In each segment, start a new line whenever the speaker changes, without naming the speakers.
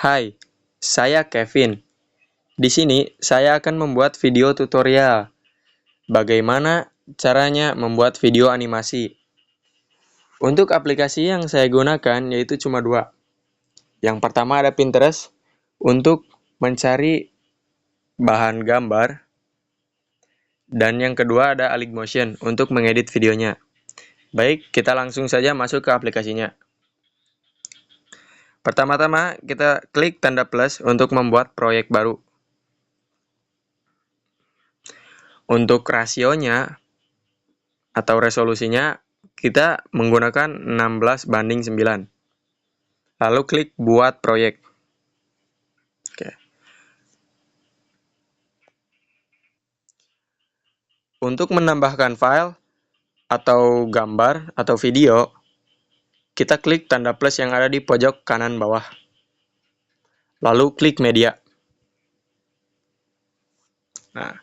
Hai, saya Kevin. Di sini saya akan membuat video tutorial bagaimana caranya membuat video animasi. Untuk aplikasi yang saya gunakan yaitu cuma dua. Yang pertama ada Pinterest untuk mencari bahan gambar, dan yang kedua ada Aligmotion untuk mengedit videonya. Baik, kita langsung saja masuk ke aplikasinya. Pertama-tama kita klik tanda plus untuk membuat proyek baru. Untuk rasionya atau resolusinya kita menggunakan 16:9. Lalu klik buat proyek. Oke. Untuk menambahkan file atau gambar atau video, kita klik tanda plus yang ada di pojok kanan bawah. Lalu klik media. Nah,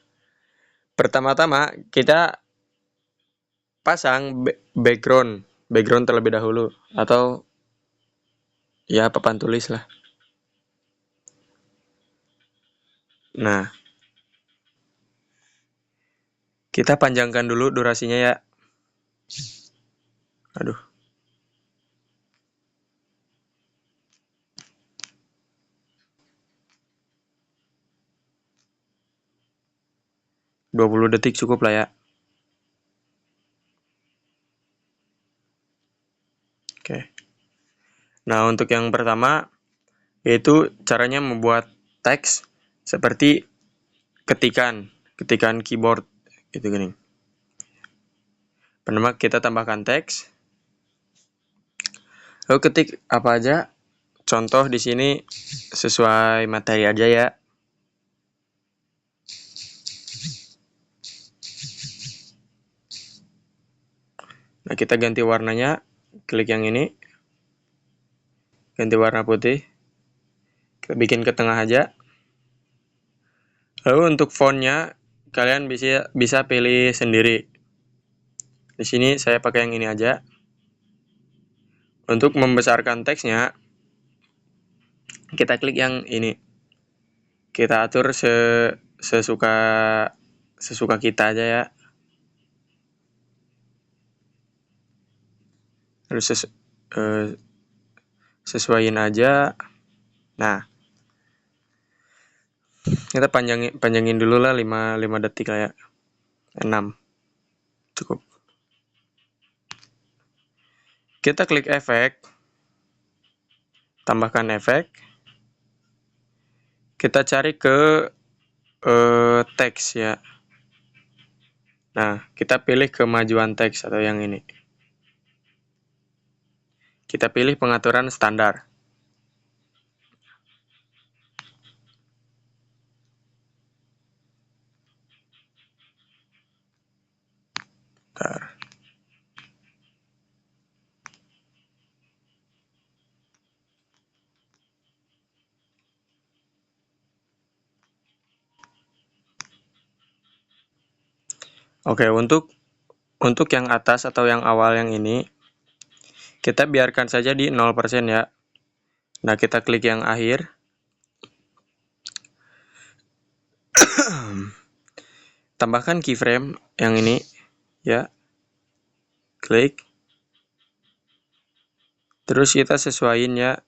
pertama-tama kita pasang background terlebih dahulu, atau ya papan tulis lah. Nah, kita panjangkan dulu durasinya ya. Aduh. ...20 detik cukup lah ya. Oke. Nah, untuk yang pertama yaitu caranya membuat teks seperti ketikan keyboard gitu gini. Pertama kita tambahkan teks. Lalu ketik apa aja. Contoh di sini sesuai materi aja ya. Nah, kita ganti warnanya, klik yang ini. Ganti warna putih. Kita bikin ke tengah aja. Lalu untuk fontnya kalian bisa pilih sendiri. Di sini saya pakai yang ini aja. Untuk membesarkan teksnya, kita klik yang ini. Kita atur sesuka kita aja ya. Harus sesuaiin aja. Nah, kita panjangin dulu lah 5 detik lah ya. 6 cukup. Kita klik efek, tambahkan efek. Kita cari ke teks ya. Nah, kita pilih kemajuan teks atau yang ini. Kita pilih pengaturan standar. Bentar. Oke, untuk yang atas atau yang awal yang ini, kita biarkan saja di 0% ya. Nah, kita klik yang akhir. Tambahkan keyframe yang ini ya. Klik. Terus kita sesuaiin ya.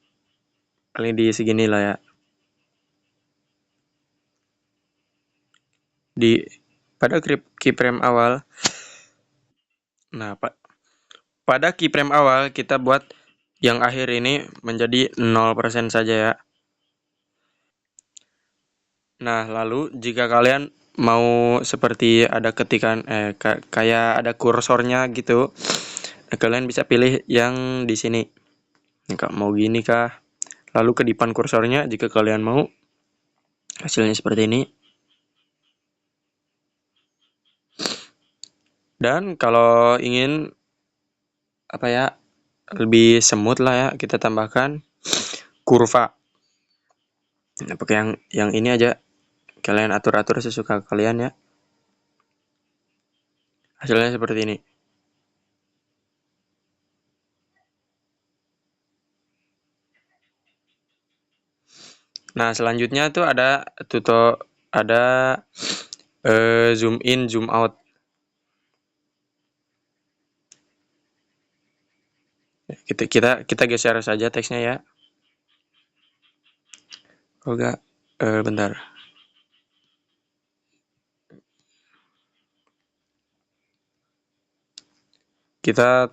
Paling di segini lah ya. Pada keyframe awal. Nah, pada keyframe awal kita buat yang akhir ini menjadi 0% saja ya. Nah, lalu jika kalian mau seperti ada ketikan kayak ada kursornya gitu, kalian bisa pilih yang di sini. Enggak mau gini kah? Lalu kedipan kursornya jika kalian mau hasilnya seperti ini. Dan kalau ingin apa ya, lebih semut lah ya, kita tambahkan kurva. Nah, pakai yang ini aja. Kalian atur-atur sesuka kalian ya. Hasilnya seperti ini. Nah, selanjutnya tuh ada zoom in, zoom out. Kita geser saja teksnya ya. Kalau enggak, bentar. Kita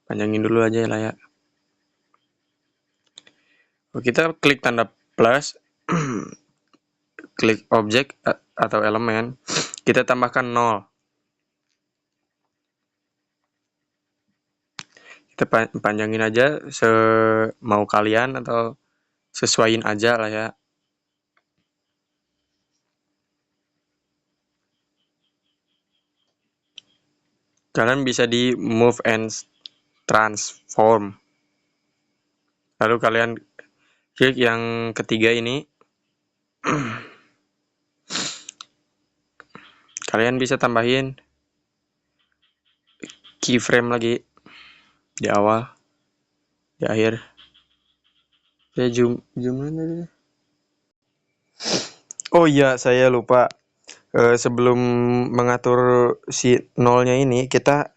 panjangin dulu aja lah ya. Kita klik tanda plus, klik objek atau elemen, kita tambahkan 0. Kita panjangin aja semau kalian atau sesuaiin aja lah ya. Kalian bisa di move and transform. Lalu kalian klik yang ketiga ini. Kalian bisa tambahin keyframe lagi di awal, di akhir. Ya zoom mana? Oh iya, saya lupa. Sebelum mengatur si nolnya ini, kita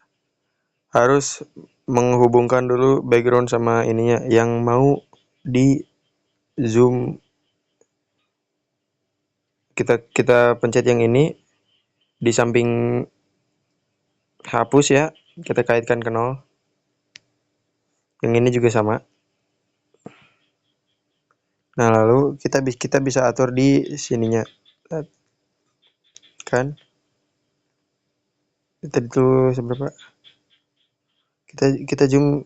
harus menghubungkan dulu background sama ininya yang mau di zoom. Kita pencet yang ini di samping hapus ya, kita kaitkan ke 0. Yang ini juga sama. Nah, lalu kita bisa atur di sininya. Kan? Tadi tuh seberapa? Kita zoom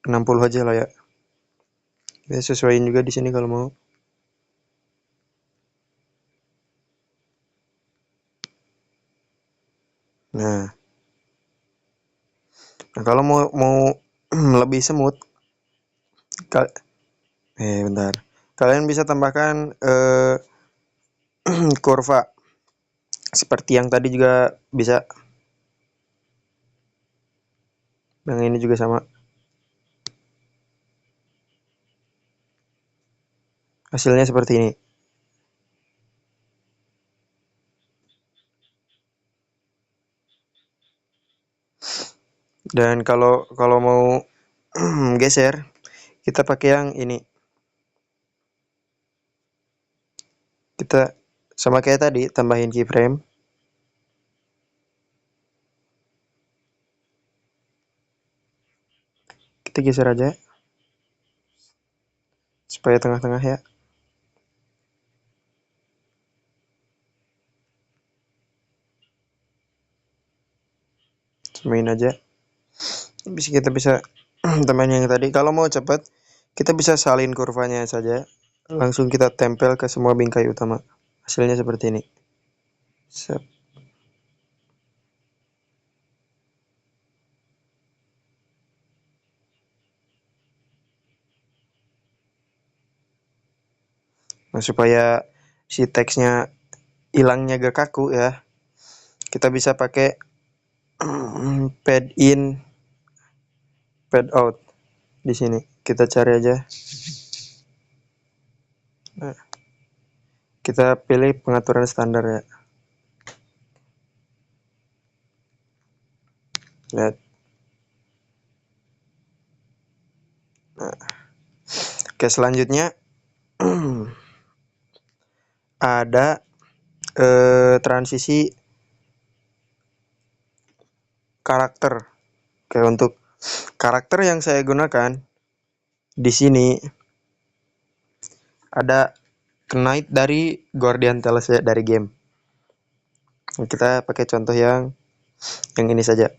60 aja lah ya. Kita sesuaiin juga di sini kalau mau. Nah, kalau mau lebih smooth, bentar. Kalian bisa tambahkan kurva. Seperti yang tadi juga bisa. Yang ini juga sama. Hasilnya seperti ini. Dan kalau mau geser, kita pakai yang ini. Kita sama kayak tadi, tambahin keyframe. Kita geser aja. Supaya tengah-tengah ya. Samain aja. Kita bisa tambahin yang tadi. Kalau mau cepat, kita bisa salin kurvanya saja. Langsung kita tempel ke semua bingkai utama. Hasilnya seperti ini. Nah, supaya si teksnya hilangnya gak kaku ya, kita bisa pakai pad in, pad out di sini. Kita cari aja. Nah, kita pilih pengaturan standar ya. Lihat. Nah. Oke, selanjutnya ada transisi karakter. Oke, untuk karakter yang saya gunakan di sini ada Knight dari Guardian Tales ya, dari game. Kita pakai contoh yang ini saja.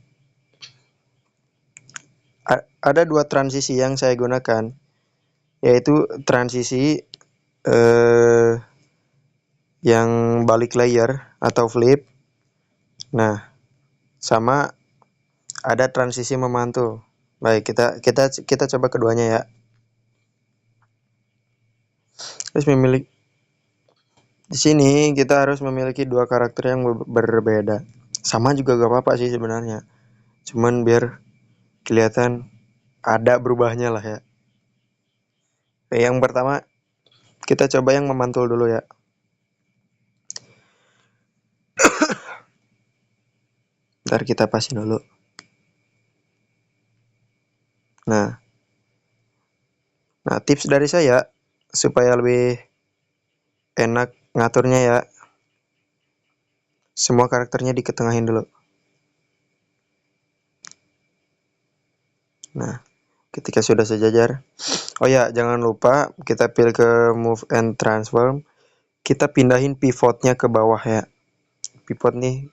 Ada 2 transisi yang saya gunakan, yaitu transisi yang balik layer atau flip. Nah, sama ada transisi memantul. Baik, kita coba keduanya ya. Terus di sini kita harus memiliki 2 karakter yang berbeda. Sama juga gak apa-apa sih sebenarnya. Cuman biar kelihatan ada berubahnya lah ya. Oke, yang pertama kita coba yang memantul dulu ya. Ntar kita pasin dulu. Nah, tips dari saya supaya lebih enak ngaturnya ya, semua karakternya diketengahin dulu. Nah, ketika sudah sejajar, oh ya, jangan lupa kita pilih ke move and transform. Kita pindahin pivotnya ke bawah ya. Pivot nih,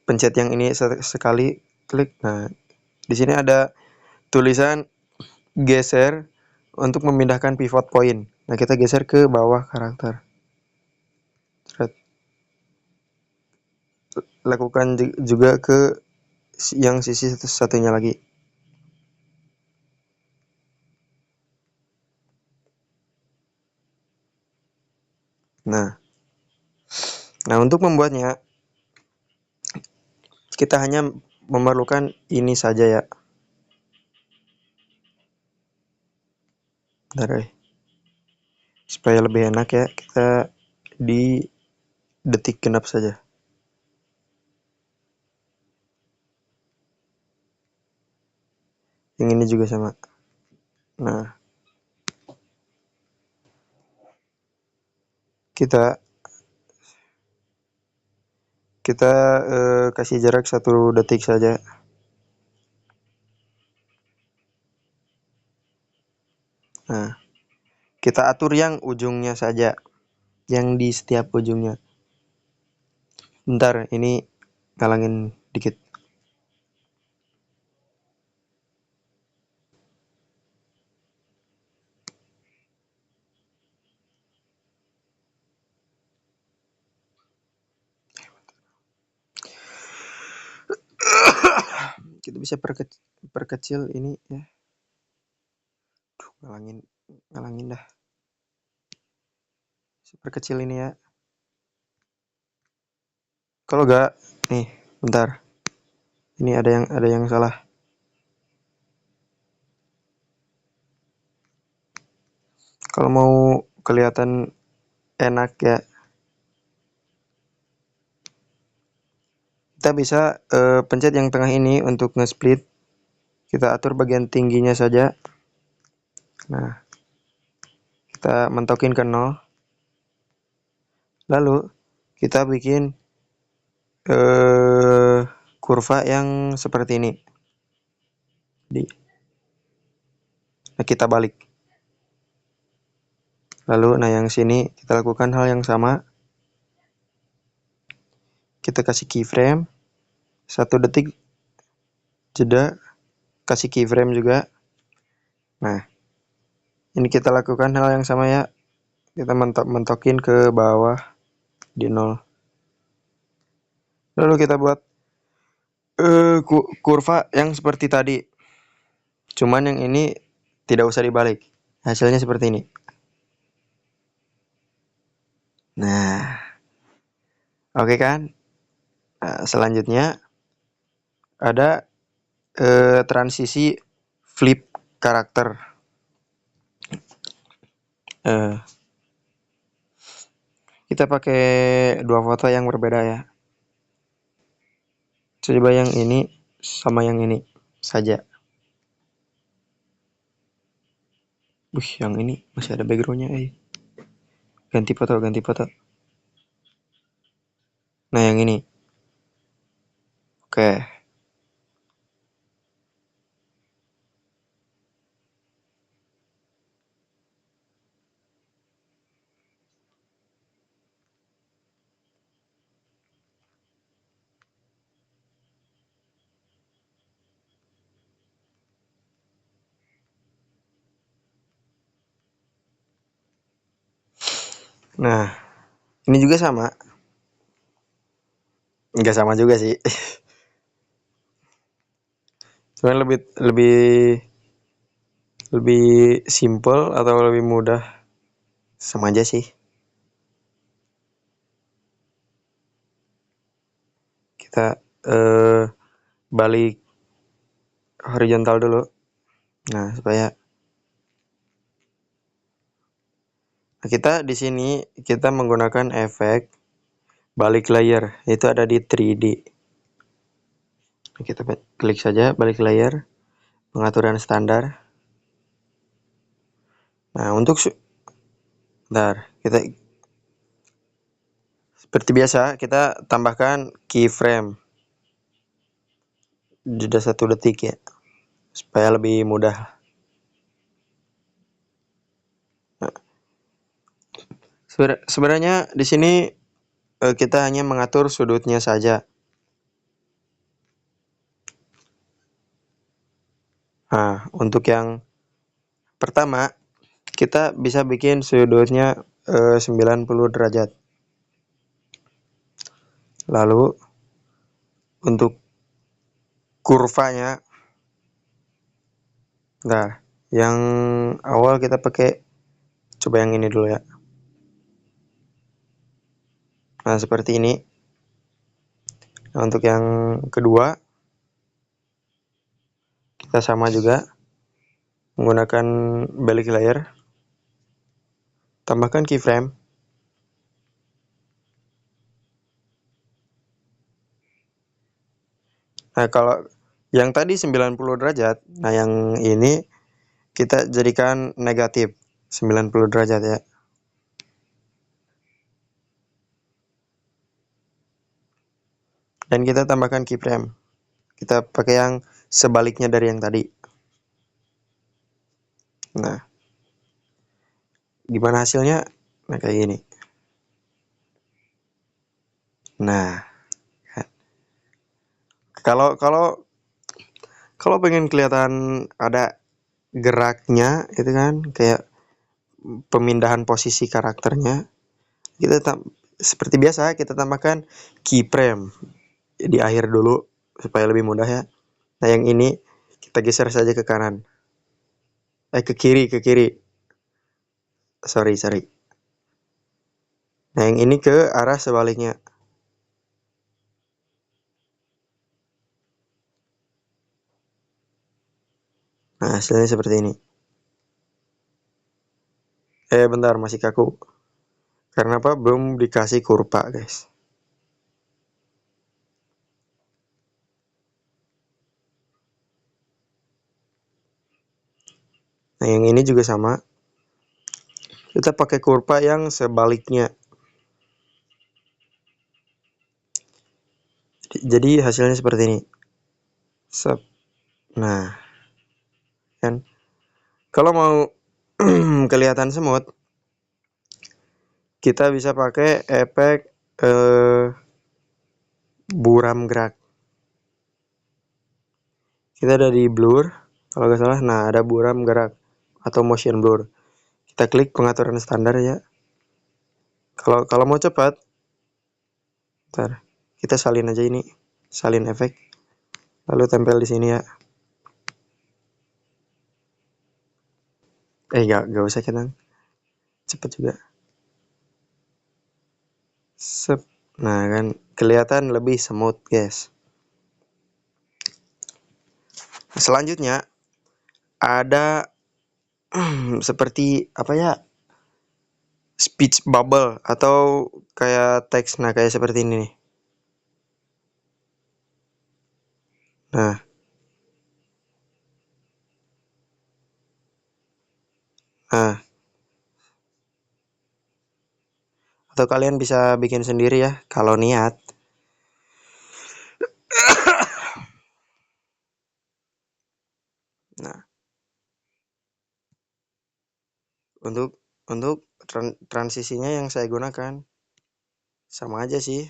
pencet yang ini sekali, klik. Nah, di sini ada tulisan geser untuk memindahkan pivot point. Nah, kita geser ke bawah karakter. Lakukan juga ke yang sisi satunya lagi. Nah, untuk membuatnya kita hanya memerlukan ini saja ya. Bentar, supaya lebih enak ya, kita di detik genap saja. Yang ini juga sama. Nah, kita kasih jarak 1 detik saja. Nah, kita atur yang ujungnya saja, yang di setiap ujungnya. Bentar, ini ngalangin dikit. Kita bisa perkecil ini ya. Ngalangin dah. Perkecil ini ya. Kalau enggak, nih, bentar. Ini ada yang salah. Kalau mau kelihatan enak ya, kita bisa pencet yang tengah ini untuk nge-split. Kita atur bagian tingginya saja. Nah, kita mentokin ke 0. Lalu kita bikin kurva yang seperti ini. Nah, kita balik. Lalu, yang sini kita lakukan hal yang sama. Kita kasih keyframe 1 detik jeda, kasih keyframe juga. Nah, ini kita lakukan hal yang sama ya. Kita mentokin ke bawah di 0. Lalu kita buat kurva yang seperti tadi. Cuman yang ini tidak usah dibalik. Hasilnya seperti ini. Nah, oke kan? Nah, selanjutnya ada transisi flip karakter. Kita pakai 2 foto yang berbeda ya. Coba yang ini sama yang ini saja. Yang ini masih ada backgroundnya. Ganti foto. Nah, yang ini. Oke. Nah, ini juga sama. Enggak sama juga sih. Cuman lebih simple atau lebih mudah, sama aja sih. Kita balik horizontal dulu. Nah, supaya Kita di sini kita menggunakan efek balik layer, itu ada di 3D. Kita klik saja balik layer, pengaturan standar. Nah, untuk kita seperti biasa kita tambahkan keyframe jeda 1 detik ya, supaya lebih mudah. Nah, sebenarnya di sini kita hanya mengatur sudutnya saja. Nah, untuk yang pertama kita bisa bikin sudutnya 90 derajat. Lalu untuk kurvanya, nah, yang awal kita pakai, coba yang ini dulu ya. Nah, seperti ini. Nah, untuk yang kedua, kita sama juga menggunakan balik layer, tambahkan keyframe. Nah, kalau yang tadi 90 derajat, nah yang ini kita jadikan negatif 90 derajat ya. Dan kita tambahkan keyframe. Kita pakai yang sebaliknya dari yang tadi. Nah, gimana hasilnya? Nah, kayak gini. Nah, kalau pengen kelihatan ada geraknya, itu kan kayak pemindahan posisi karakternya, kita seperti biasa kita tambahkan keyframe di akhir dulu supaya lebih mudah ya. Nah, yang ini kita geser saja ke kanan. Ke kiri. Sorry. Nah, yang ini ke arah sebaliknya. Nah, hasilnya seperti ini. Bentar, masih kaku. Karena apa? Belum dikasih kurva, guys. Nah, yang ini juga sama. Kita pakai kurva yang sebaliknya. Jadi hasilnya seperti ini. Nah, kan kalau mau kelihatan semut, kita bisa pakai efek buram gerak. Kita ada di blur, kalau nggak salah. Nah, ada buram gerak atau motion blur. Kita klik pengaturan standar ya. Kalau mau cepat, ntar kita salin aja ini, salin efek, lalu tempel di sini ya. Nggak usah kita, cepet juga. Nah, kan kelihatan lebih smooth, guys. Selanjutnya ada seperti apa ya, speech bubble atau kayak teks. Nah, kayak seperti ini nih. Nah, atau kalian bisa bikin sendiri ya kalau niat. Nah, untuk transisinya yang saya gunakan sama aja sih,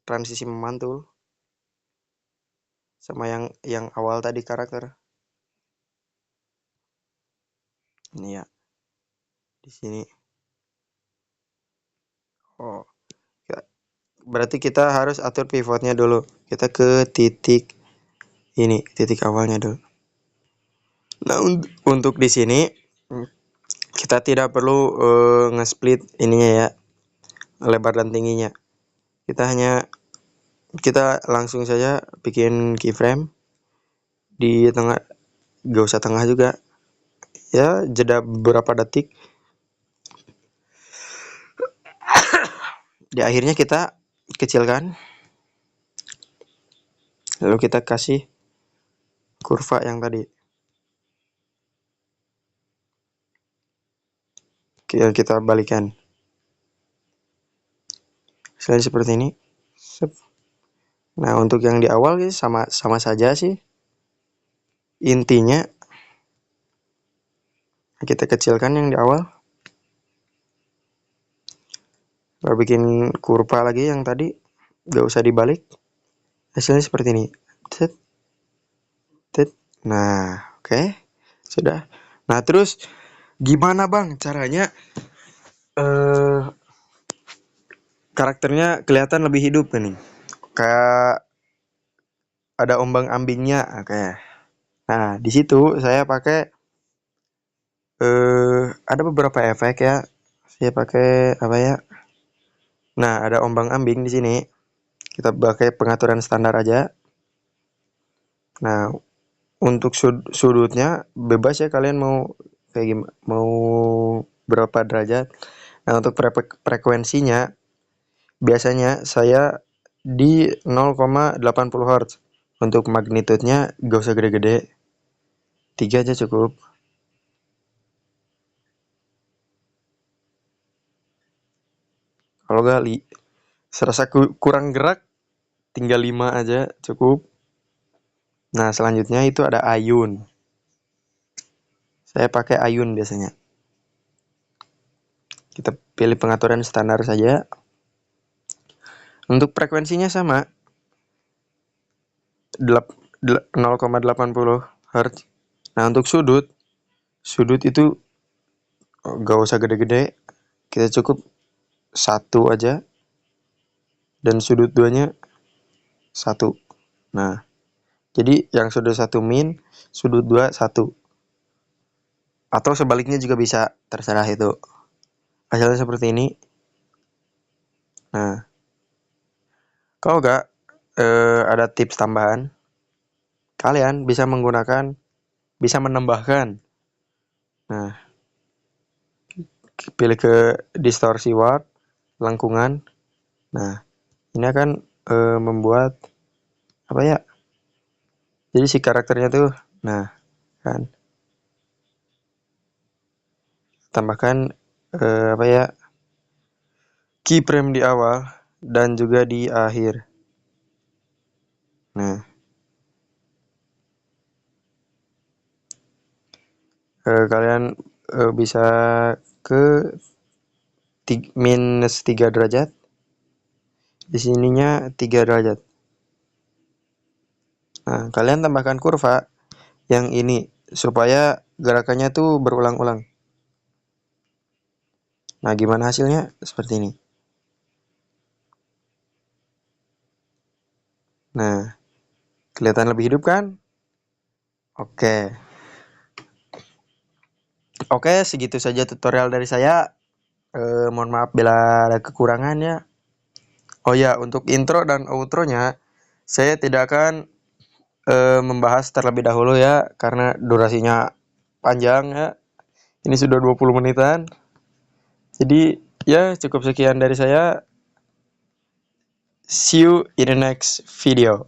transisi memantul sama yang awal tadi karakter. Ini ya, di sini. Oh, berarti kita harus atur pivotnya dulu. Kita ke titik ini, titik awalnya dulu. Nah, untuk di sini kita tidak perlu nge-split ininya ya, lebar dan tingginya. Kita langsung saja bikin keyframe di tengah, gak usah tengah juga ya, jeda beberapa detik. Di akhirnya kita kecilkan, lalu kita kasih kurva yang tadi. Kita balikan. Selain seperti ini. Nah, untuk yang di awal sih sama saja sih. Intinya kita kecilkan yang di awal. Lalu bikin kurva lagi yang tadi, gak usah dibalik. Hasilnya seperti ini. Nah, oke. Sudah. Nah, terus gimana Bang caranya karakternya kelihatan lebih hidup nih? Kayak ada ombang-ambingnya kayak. Nah, di situ saya pakai ada beberapa efek ya. Saya pakai apa ya? Nah, ada ombang-ambing di sini. Kita pakai pengaturan standar aja. Nah, untuk sudutnya bebas ya, kalian mau kayak gimana, mau berapa derajat. Nah, untuk frekuensinya biasanya saya di 0,80 Hz. Untuk magnitudenya gak usah gede-gede, 3 aja cukup. Kalau gak serasa kurang gerak, tinggal 5 aja cukup. Nah, selanjutnya itu ada ayun. Saya pakai ayun biasanya. Kita pilih pengaturan standar saja. Untuk frekuensinya sama, 0,80 Hz. Nah, untuk sudut itu gak usah gede-gede, kita cukup 1 aja. Dan sudut 2-nya 1. Nah, jadi yang sudut 1 min, sudut 2 1. Atau sebaliknya juga bisa, terserah itu. Hasilnya seperti ini. Nah, kalau enggak ada tips tambahan, kalian bisa menambahkan. Nah, pilih ke distorsi warp, lengkungan. Nah, ini akan membuat apa ya? Jadi si karakternya tuh, nah kan, tambahkan apa ya? Keyframe di awal dan juga di akhir. Nah, kalian bisa ke minus 3 derajat. Di sininya 3 derajat. Nah, kalian tambahkan kurva yang ini supaya gerakannya tuh berulang-ulang. Nah, gimana hasilnya? Seperti ini. Nah, kelihatan lebih hidup kan? Oke. Oke, segitu saja tutorial dari saya. Mohon maaf bila ada kekurangan ya. Oh ya, untuk intro dan outro-nya saya tidak akan membahas terlebih dahulu ya, karena durasinya panjang ya. Ini sudah 20 menitan. Jadi ya cukup sekian dari saya. See you in the next video.